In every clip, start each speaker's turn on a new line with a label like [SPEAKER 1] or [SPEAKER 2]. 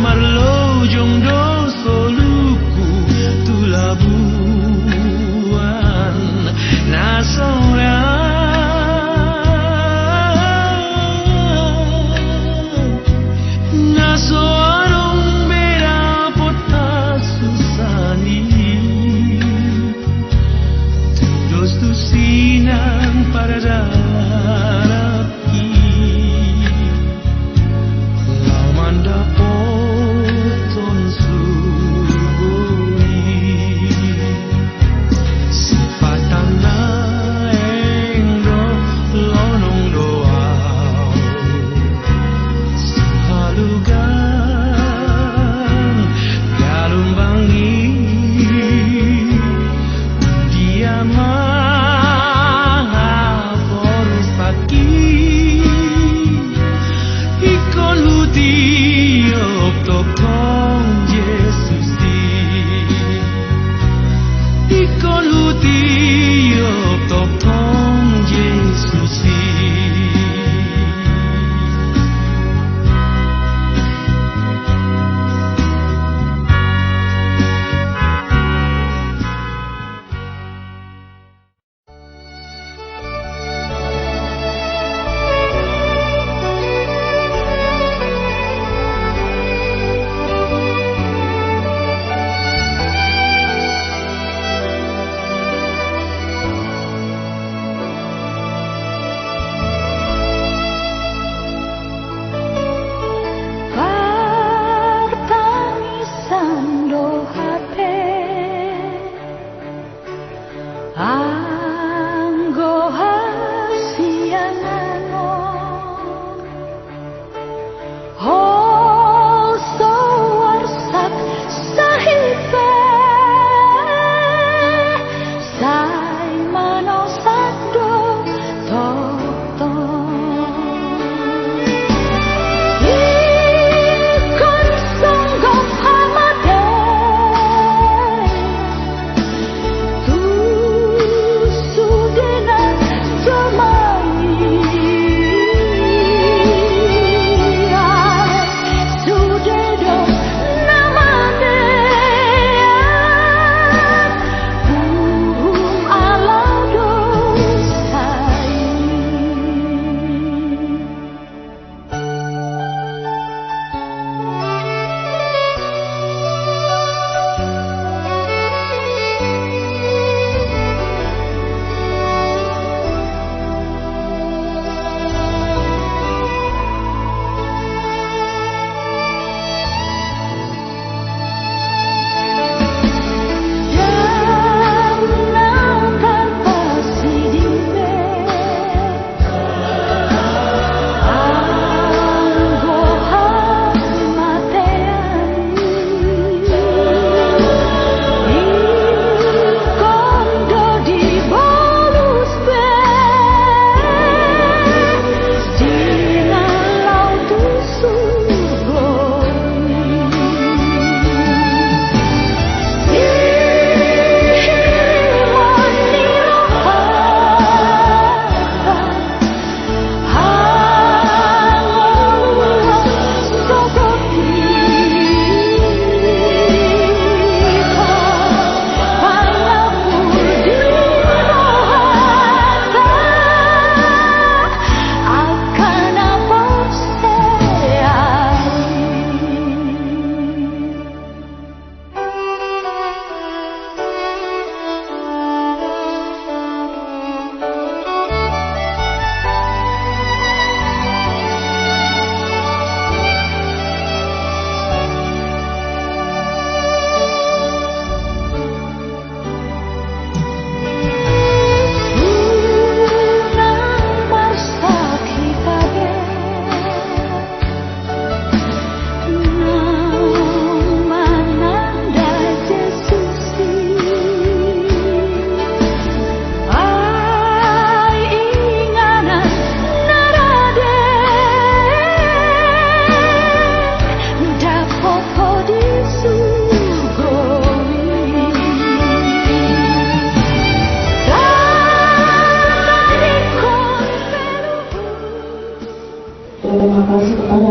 [SPEAKER 1] Marlo jong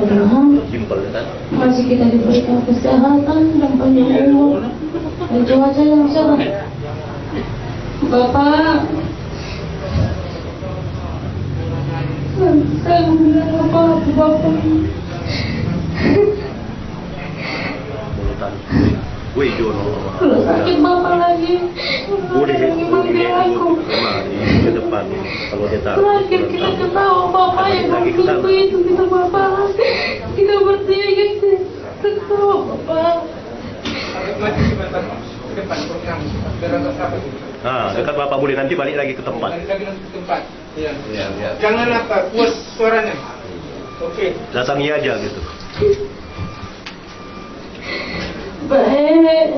[SPEAKER 1] Tuhan masih kita diberikan kesehatan dan panjang umur dan cuaca yang cerah. Bapak, saya bilang apa Bapak? Kalau sakit Bapak lagi, manggil aku.
[SPEAKER 2] Ke depan kalau dia tahu.
[SPEAKER 1] Terakhir kita ketawa Bapak yang pintu itu kita Bapak. Kita bertiga ketawa Bapak.
[SPEAKER 2] Nah, dekat Bapak boleh nanti balik lagi ke tempat.
[SPEAKER 3] Iya. Jangan apa, puas suaranya. Oke.
[SPEAKER 2] Datangi aja gitu.
[SPEAKER 1] Baik.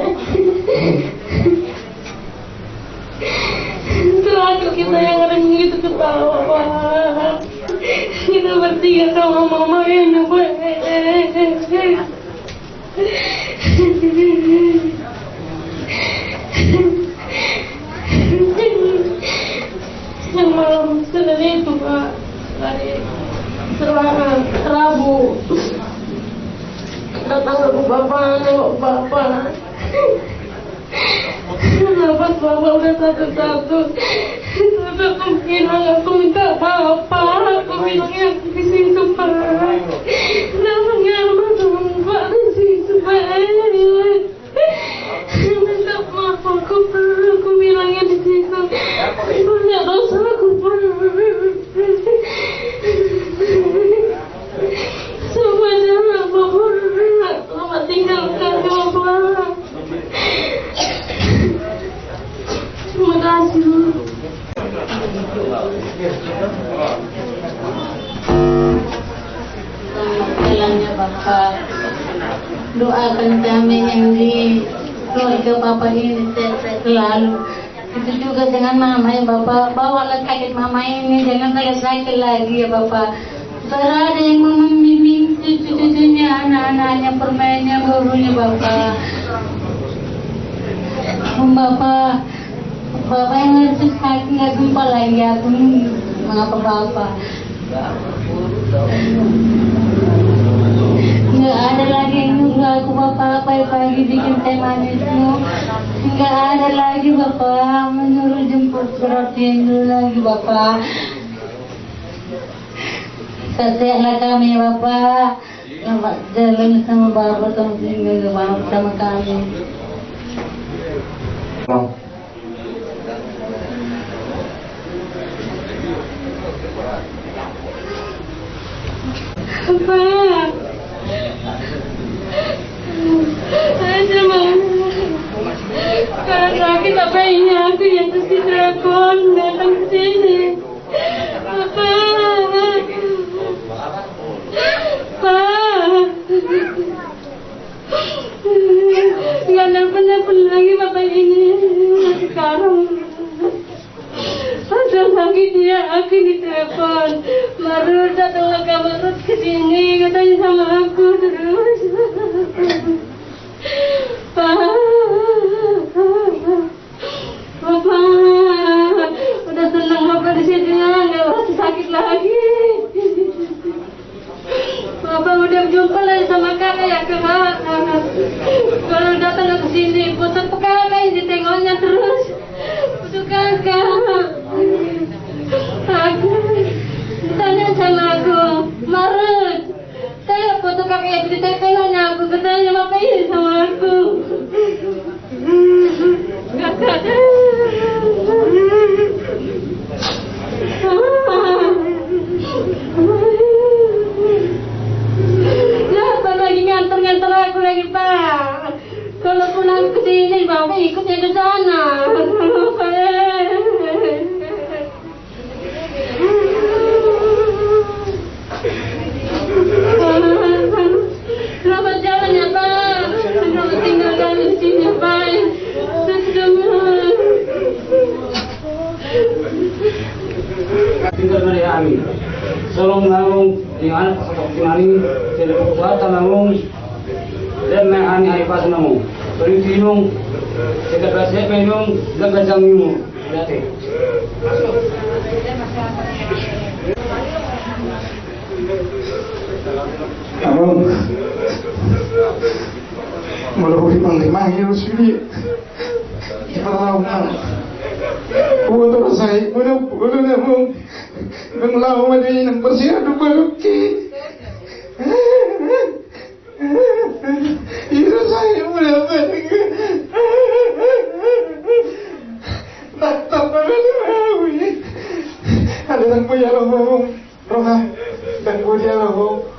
[SPEAKER 1] Terakhir kita yang orang itu ketawa Pak. Kita bertiga sama mama yang baik. Yang malam Senin itu Pak, hari Rabu datang ke Bapak, nengok Bapak. Dapat Bapak udah satu-satu. Tapi aku bilang aku minta Bapak, aku bilangnya aku di situ Pak. Namanya Bapak di situ Pak. Minta maaf aku Pak, aku bilangnya di situ. Banyak dosa aku Pak. Semua jalan Bapak, selamat tinggalkan Bapak. Terima kasih. Jalannya Bapak, doakan kami yang di keluarga Bapak ini selalu. Itu juga dengan mama ya Bapak, bawalah sakit mama ini, jangan sakit lagi ya Bapak. Karena ada yang membimbing cucu-cucunya, anak-anaknya, permainnya, gurunya Bapak. Bapak yang harus sakit nggak jumpa lagi aku, mengapa Bapak? Nggak ada lagi yang nyuruh aku Bapak pagi-pagi bikin teh manis tuh. Nggak ada lagi Bapak menyuruh jemput protein dulu lagi Bapak. Kasihanlah kami Bapak, selamat jalan sama Bapak, sama tinggal sama kami. Bapak, saya cuma sekarang sakit apa ini aku yang terus telepon datang ke sini. Pak, nggak nelpon lagi Bapak ini sekarang. Ada lagi dia aku di telepon, baru datang ke sini katanya sama aku terus. Pak, Bapak, udah senang Bapak di sini, nggak usah sakit lagi. Bapak udah jumpa lagi sama kakak ya Kak. Kalau datang ke sini, putar pekanai ditengoknya terus. Putar kakak. Aku ditanya sama aku, Marut, saya foto kakak itu ditengoknya aku, katanya Bapak ini sama aku. Kakak. Jangan lagi nganter aku lagi Pak. Kalau pulang ke sini Bapak ikutnya ke sana. Selamat jalan ya Pak. Selamat tinggalkan di sini Pak.
[SPEAKER 4] Tinggal dari kami. Tolong nanggung dengan ini tidak kuasa nanggung dan mehani hari pas nanggung. Beri tinung kita bersiap minum dan kacang minum. Berarti.
[SPEAKER 3] Among melalui panglima Yusuf Malam Puto saya puno namong ng lawa din ng bersih adu bagi itu saya udah bagi tak ada yang punya roh dan punya roh